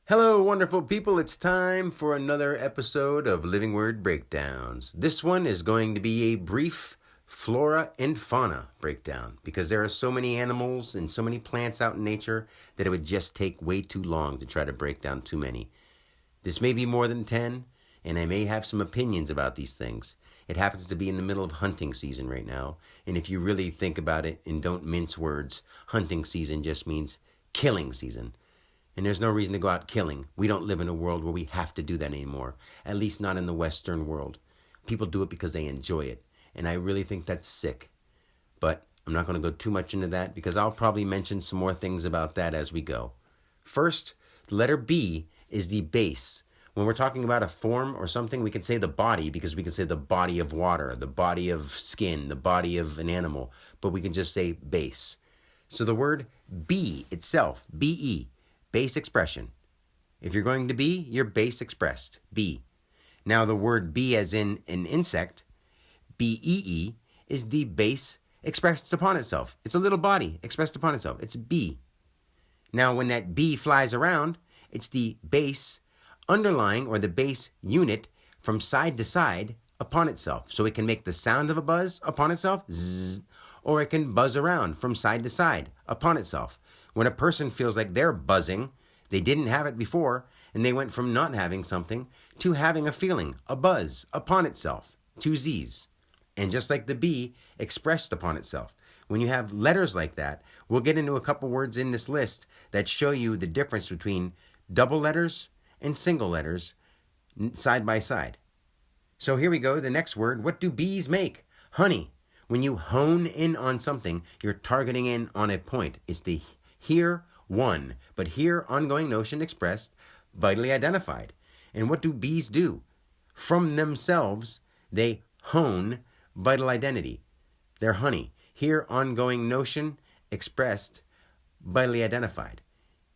Hello, wonderful people. It's time for another episode of Living Word Breakdowns. This one is going to be a brief flora and fauna breakdown because there are so many animals and so many plants out in nature that it would just take way too long to try to break down too many. This may be more than 10, and I may have some opinions about these things. It happens to be in the middle of hunting season right now, and if you really think about it and don't mince words, hunting season just means killing season. And there's no reason to go out killing. We don't live in a world where we have to do that anymore, at least not in the Western world. People do it because they enjoy it, and I really think that's sick. But I'm not going to go too much into that because I'll probably mention some more things about that as we go. First, the letter B is the base. When we're talking about a form or something, we can say the body because we can say the body of water, the body of skin, the body of an animal, but we can just say base. So the word be itself, B-E, base expression. If you're going to be, you're base expressed, be. Now the word be as in an insect, B-E-E, is the base expressed upon itself. It's a little body expressed upon itself. It's be. Now when that bee flies around, it's the base underlying or the base unit from side to side upon itself. So it can make the sound of a buzz upon itself, zzz, or it can buzz around from side to side upon itself. When a person feels like they're buzzing, they didn't have it before, and they went from not having something to having a feeling, a buzz, upon itself, two Z's. And just like the bee expressed upon itself. When you have letters like that, we'll get into a couple words in this list that show you the difference between double letters and single letters side by side. So here we go, the next word. What do bees make? Honey. When you hone in on something, you're targeting in on a point. It's the here one, but here ongoing notion expressed, vitally identified. And what do bees do? From themselves, they hone vital identity. Their honey. Here ongoing notion expressed, vitally identified.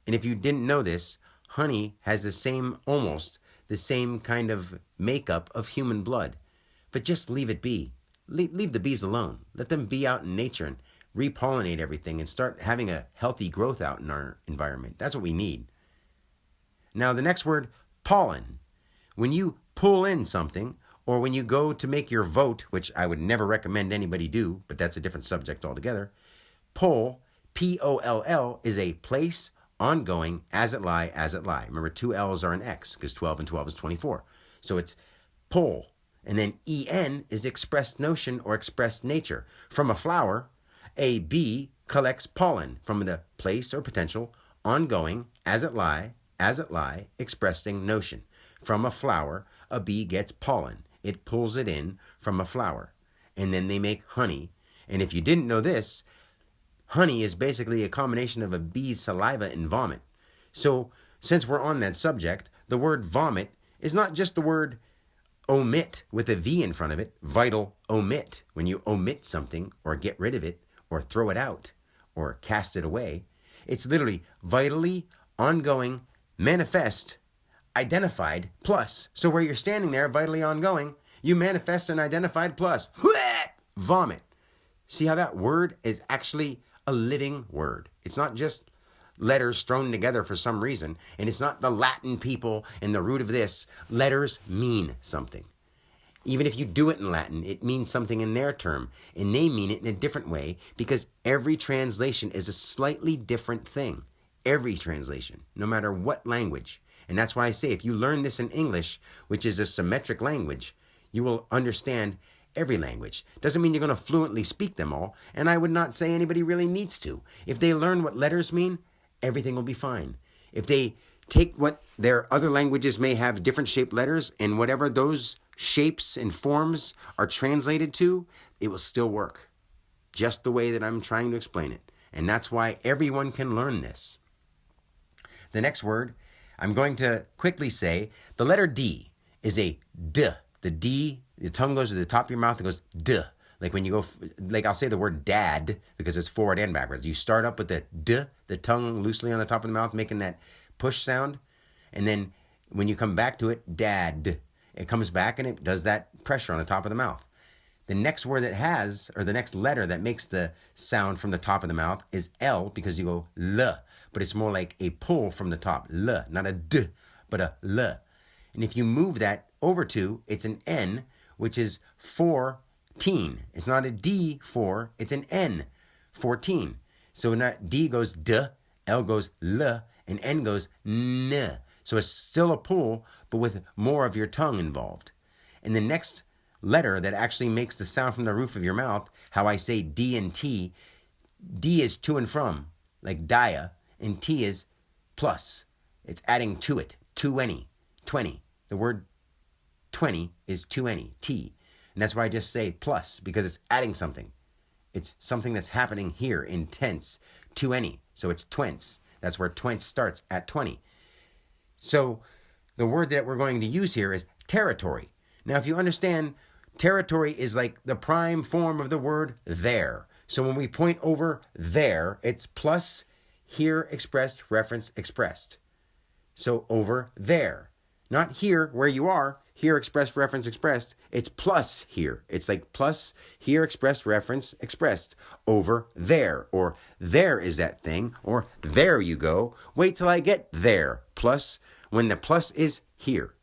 And if you didn't know this, honey has almost the same kind of makeup of human blood. But just leave it be. Leave the bees alone. Let them be out in nature and repollinate everything and start having a healthy growth out in our environment. That's what we need. Now the next word, pollen. When you pull in something, or when you go to make your vote, which I would never recommend anybody do, but that's a different subject altogether, poll, P-O-L-L, is a place, ongoing, as it lie, as it lie. Remember, 2 L's are an X, because 12 and 12 is 24. So it's poll. And then en is expressed notion or expressed nature. From a flower, a bee collects pollen from the place or potential, ongoing, as it lie, expressing notion. From a flower, a bee gets pollen. It pulls it in from a flower. And then they make honey. And if you didn't know this, honey is basically a combination of a bee's saliva and vomit. So since we're on that subject, the word vomit is not just the word omit with a V in front of it, vital omit. When you omit something or get rid of it or throw it out or cast it away, it's literally vitally, ongoing, manifest, identified, plus. So where you're standing there, vitally ongoing, you manifest an identified plus. Vomit. See how that word is actually a living word. It's not just letters thrown together for some reason, and it's not the Latin people and the root of this. Letters mean something. Even if you do it in Latin, it means something in their term, and they mean it in a different way because every translation is a slightly different thing. Every translation, no matter what language. And that's why I say if you learn this in English, which is a symmetric language, you will understand every language. Doesn't mean you're going to fluently speak them all, and I would not say anybody really needs to. If they learn what letters mean, everything will be fine. If they take what their other languages may have different shaped letters and whatever those shapes and forms are translated to, it will still work. Just the way that I'm trying to explain it. And that's why everyone can learn this. The next word, I'm going to quickly say, the letter D is a D. The D, the tongue goes to the top of your mouth and goes D. Like when you go, like I'll say the word dad because it's forward and backwards. You start up with the D, the tongue loosely on the top of the mouth, making that push sound. And then when you come back to it, dad, it comes back and it does that pressure on the top of the mouth. The next word that has, or the next letter that makes the sound from the top of the mouth is L because you go L. but it's more like a pull from the top. L, not a D, but a L. And if you move that over to, it's an N, which is 14. It's not a D4, it's an N, 14. So when that D goes D, L goes L, and N goes N. So it's still a pull, but with more of your tongue involved. And the next letter that actually makes the sound from the roof of your mouth, how I say D and T, D is to and from, like dia, and T is plus. It's adding to it, to any, 20. The word 20 is to any, T. And that's why I just say plus, because it's adding something. It's something that's happening here in tense, to any. So it's twents. That's where twents starts, at 20. So the word that we're going to use here is territory. Now, if you understand, territory is like the prime form of the word there. So when we point over there, it's plus here expressed, reference expressed. So over there. Not here where you are, here expressed, reference expressed. It's plus here. It's like plus here expressed, reference expressed. Over there. Or there is that thing. Or there you go. Wait till I get there. Plus when the plus is here.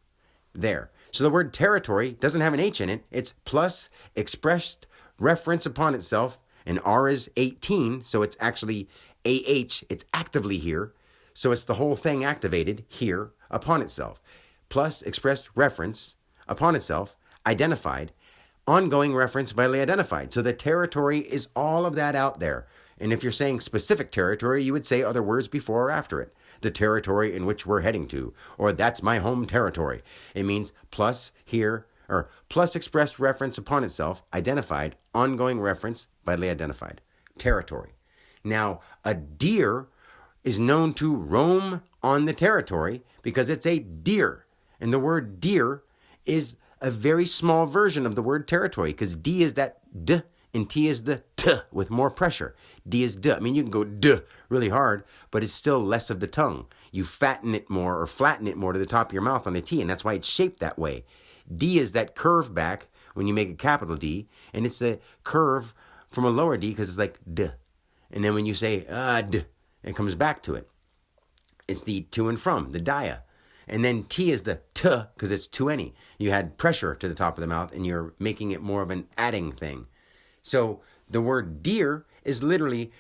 There. So the word territory doesn't have an H in it. It's plus expressed reference upon itself. And R is 18, so it's actually AH. It's actively here. So it's the whole thing activated here upon itself. Plus expressed reference upon itself, identified, ongoing reference vitally identified. So the territory is all of that out there. And if you're saying specific territory, you would say other words before or after it. The territory in which we're heading to, or that's my home territory. It means plus here, or plus expressed reference upon itself, identified, ongoing reference, vitally identified. Territory. Now, a deer is known to roam on the territory because it's a deer. And the word deer is a very small version of the word territory because D is that D and T is the T with more pressure. D is D. I mean, you can go D really hard, but it's still less of the tongue. You fatten it more or flatten it more to the top of your mouth on the T, and that's why it's shaped that way. D is that curve back when you make a capital D, and it's the curve from a lower D because it's like D. And then when you say D, it comes back to it. It's the to and from, the dia. And then T is the T because it's to any. You had pressure to the top of the mouth, and you're making it more of an adding thing. So the word deer is literally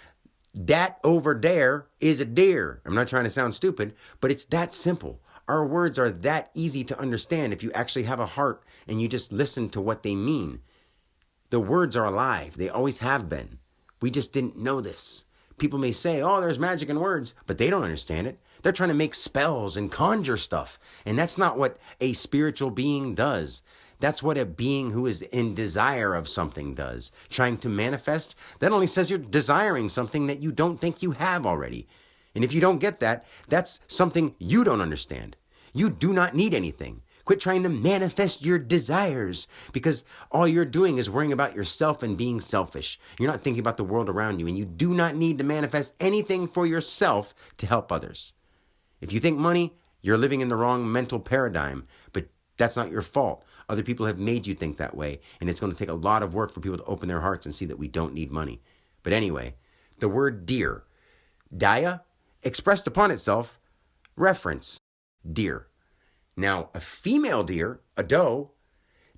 that over there is a deer. I'm not trying to sound stupid, but it's that simple. Our words are that easy to understand if you actually have a heart and you just listen to what they mean. The words are alive. They always have been. We just didn't know this. People may say, oh, there's magic in words, but they don't understand it. They're trying to make spells and conjure stuff. And that's not what a spiritual being does. That's what a being who is in desire of something does. Trying to manifest, that only says you're desiring something that you don't think you have already. And if you don't get that, that's something you don't understand. You do not need anything. Quit trying to manifest your desires because all you're doing is worrying about yourself and being selfish. You're not thinking about the world around you, and you do not need to manifest anything for yourself to help others. If you think money, you're living in the wrong mental paradigm, but that's not your fault. Other people have made you think that way, and it's going to take a lot of work for people to open their hearts and see that we don't need money. But anyway, the word deer, dia, expressed upon itself, reference, deer. Now, a female deer, a doe,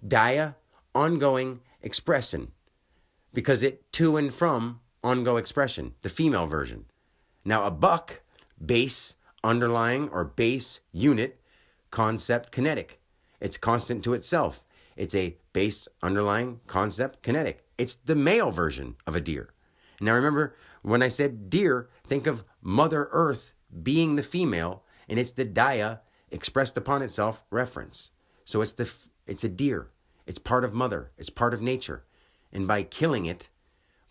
dia, ongoing expression, because it to and from, ongoing expression, the female version. Now, a buck, base, underlying, or base, unit, concept, kinetic. It's constant to itself. It's a base, underlying, concept, kinetic. It's the male version of a deer. Now remember, when I said deer, think of Mother Earth being the female, and it's the dia, expressed upon itself, reference. So it's a deer. It's part of Mother. It's part of nature. And by killing it,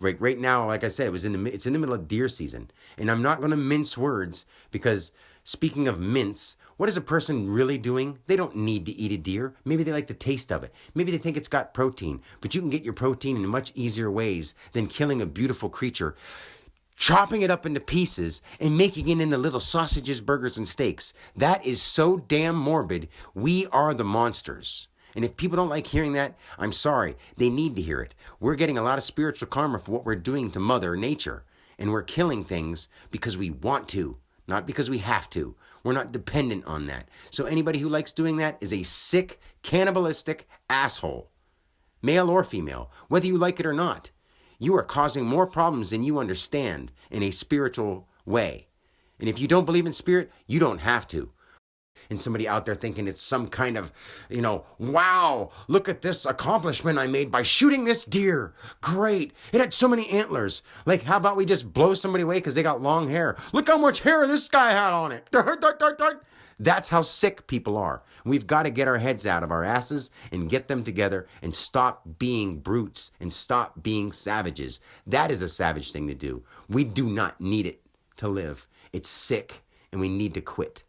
right now, like I said, it's in the middle of deer season. And I'm not going to mince words because speaking of mince, what is a person really doing? They don't need to eat a deer. Maybe they like the taste of it. Maybe they think it's got protein. But you can get your protein in much easier ways than killing a beautiful creature, chopping it up into pieces and making it into little sausages, burgers, and steaks. That is so damn morbid. We are the monsters. And if people don't like hearing that, I'm sorry. They need to hear it. We're getting a lot of spiritual karma for what we're doing to Mother Nature. And we're killing things because we want to. not because we have to. We're not dependent on that. So anybody who likes doing that is a sick, cannibalistic asshole, male or female, whether you like it or not. You are causing more problems than you understand in a spiritual way. And if you don't believe in spirit, you don't have to. And somebody out there thinking it's some kind of, wow, look at this accomplishment I made by shooting this deer. Great. It had so many antlers. Like, how about we just blow somebody away because they got long hair? Look how much hair this guy had on it. That's how sick people are. We've got to get our heads out of our asses and get them together and stop being brutes and stop being savages. That is a savage thing to do. We do not need it to live. It's sick and we need to quit.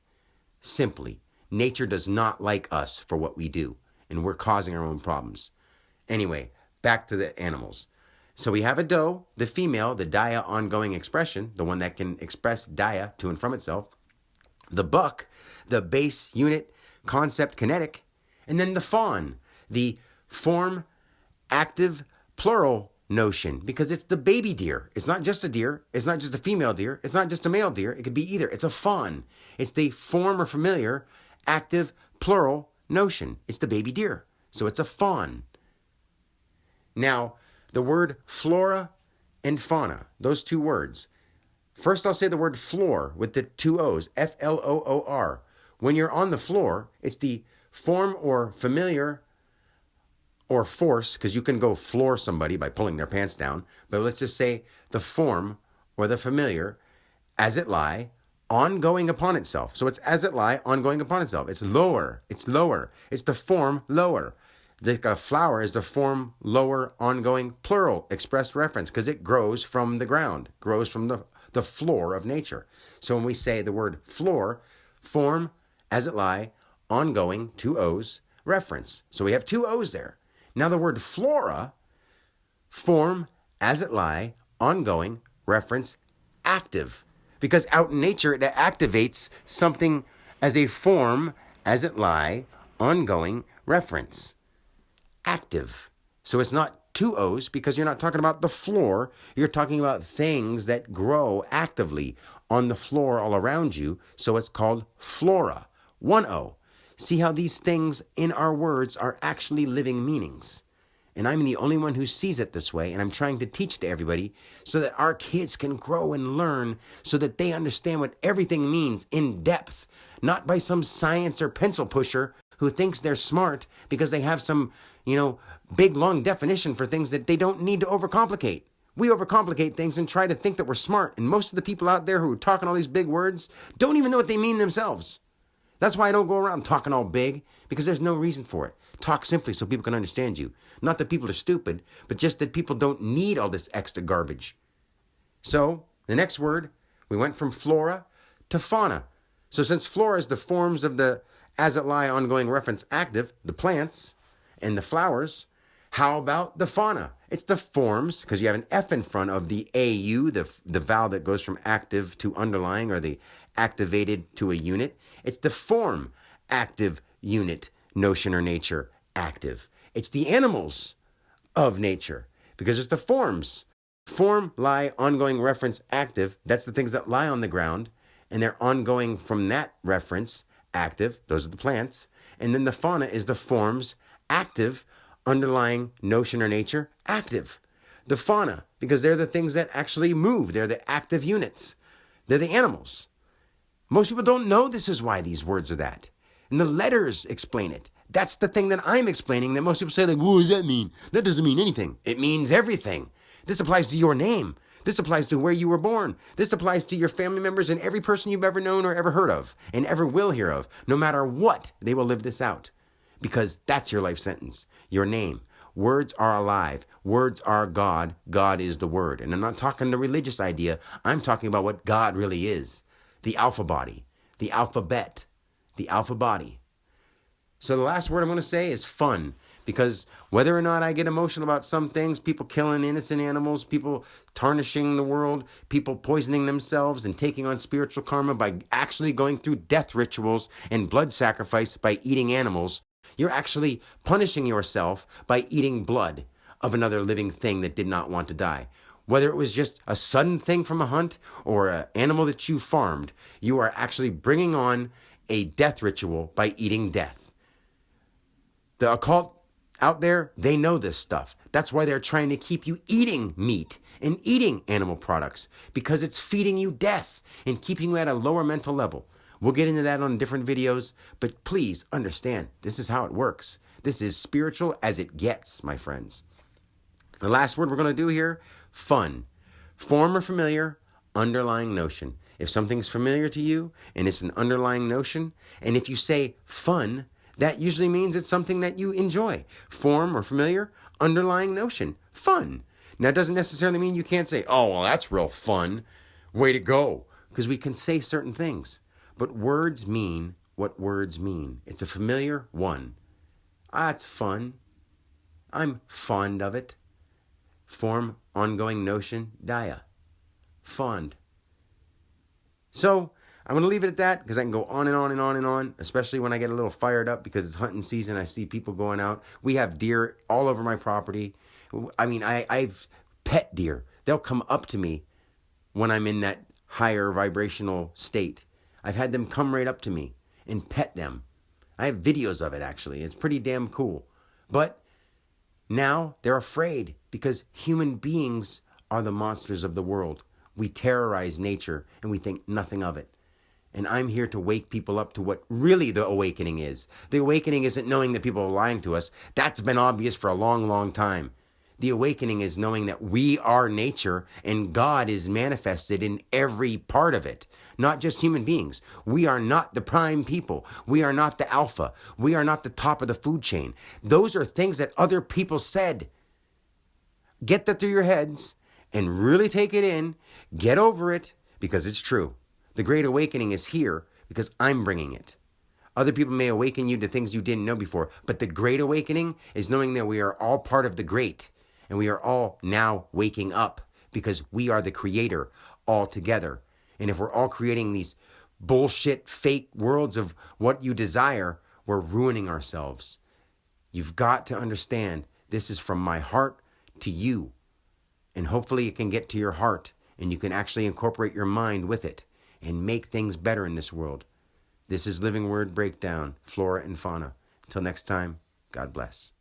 Simply, nature does not like us for what we do, and we're causing our own problems. Anyway, back to the animals. So we have a doe, the female, the dia ongoing expression, the one that can express dia to and from itself. The buck, the base unit concept kinetic. And then the fawn, the form active plural notion, because it's the baby deer. It's not just a deer. It's not just a female deer. It's not just a male deer. It could be either. It's a fawn. It's the form or familiar active plural notion. It's the baby deer. So it's a fawn. Now, the word flora and fauna, those two words. First, I'll say the word floor with the two O's, Floor. When you're on the floor, it's the form or familiar or force, because you can go floor somebody by pulling their pants down, but let's just say the form or the familiar as it lie, ongoing upon itself. So it's as it lie, ongoing upon itself. It's lower. It's lower. It's the form lower. Like a flower is the form lower, ongoing, plural, expressed reference, because it grows from the ground, grows from the floor of nature. So when we say the word floor, form, as it lie, ongoing, two O's, reference. So we have two O's there. Now the word flora, form, as it lie, ongoing, reference, active. Because out in nature, it activates something as a form, as it lie, ongoing, reference, active. So it's not two O's because you're not talking about the floor. You're talking about things that grow actively on the floor all around you. So it's called flora, one O. See how these things in our words are actually living meanings. And I'm the only one who sees it this way, and I'm trying to teach it to everybody so that our kids can grow and learn so that they understand what everything means in depth, not by some science or pencil pusher who thinks they're smart because they have some, big, long definition for things that they don't need to overcomplicate. We overcomplicate things and try to think that we're smart, and most of the people out there who are talking all these big words don't even know what they mean themselves. That's why I don't go around talking all big, because there's no reason for it. Talk simply so people can understand you. Not that people are stupid, but just that people don't need all this extra garbage. So, the next word, we went from flora to fauna. So since flora is the forms of the as it lie ongoing reference active, the plants and the flowers, how about the fauna? It's the forms, because you have an F in front of the AU, the vowel that goes from active to underlying, or the activated to a unit. It's the form active unit notion or nature active. It's the animals of nature, because it's the forms. Form, lie, ongoing reference active. That's the things that lie on the ground, and they're ongoing from that reference active. Those are the plants. And then the fauna is the forms active, underlying notion or nature active. The fauna, because they're the things that actually move. They're the active units. They're the animals. Most people don't know this is why these words are that. And the letters explain it. That's the thing that I'm explaining that most people say, like, what does that mean? That doesn't mean anything. It means everything. This applies to your name. This applies to where you were born. This applies to your family members and every person you've ever known or ever heard of and ever will hear of. No matter what, they will live this out. Because that's your life sentence. Your name. Words are alive. Words are God. God is the word. And I'm not talking the religious idea. I'm talking about what God really is. The alpha body. The alphabet. The alpha body. So the last word I'm going to say is fun. Because whether or not I get emotional about some things, people killing innocent animals, people tarnishing the world, people poisoning themselves and taking on spiritual karma by actually going through death rituals and blood sacrifice by eating animals, you're actually punishing yourself by eating blood of another living thing that did not want to die. Whether it was just a sudden thing from a hunt or an animal that you farmed, you are actually bringing on a death ritual by eating death. The occult out there, they know this stuff. That's why they're trying to keep you eating meat and eating animal products, because it's feeding you death and keeping you at a lower mental level. We'll get into that on different videos, but please understand, this is how it works. This is spiritual as it gets, my friends. The last word we're going to do here, fun. Form or familiar, underlying notion. If something's familiar to you and it's an underlying notion, and if you say fun, that usually means it's something that you enjoy. Form or familiar, underlying notion, fun. Now, it doesn't necessarily mean you can't say, oh, well, that's real fun. Way to go. Because we can say certain things. But words mean what words mean. It's a familiar one. Ah, it's fun. I'm fond of it. Form, ongoing notion, daya. Fond. So, I'm going to leave it at that because I can go on and on and on and on, especially when I get a little fired up because it's hunting season. I see people going out. We have deer all over my property. I mean, I've pet deer. They'll come up to me when I'm in that higher vibrational state. I've had them come right up to me and pet them. I have videos of it, actually. It's pretty damn cool. But now they're afraid because human beings are the monsters of the world. We terrorize nature and we think nothing of it. And I'm here to wake people up to what really the awakening is. The awakening isn't knowing that people are lying to us. That's been obvious for a long, long time. The awakening is knowing that we are nature and God is manifested in every part of it, not just human beings. We are not the prime people. We are not the alpha. We are not the top of the food chain. Those are things that other people said. Get that through your heads and really take it in. Get over it because it's true. The Great Awakening is here because I'm bringing it. Other people may awaken you to things you didn't know before, but the Great Awakening is knowing that we are all part of the great. And we are all now waking up because we are the creator all together. And if we're all creating these bullshit fake worlds of what you desire, we're ruining ourselves. You've got to understand this is from my heart to you. And hopefully it can get to your heart and you can actually incorporate your mind with it and make things better in this world. This is Living Word Breakdown, Flora and Fauna. Until next time, God bless.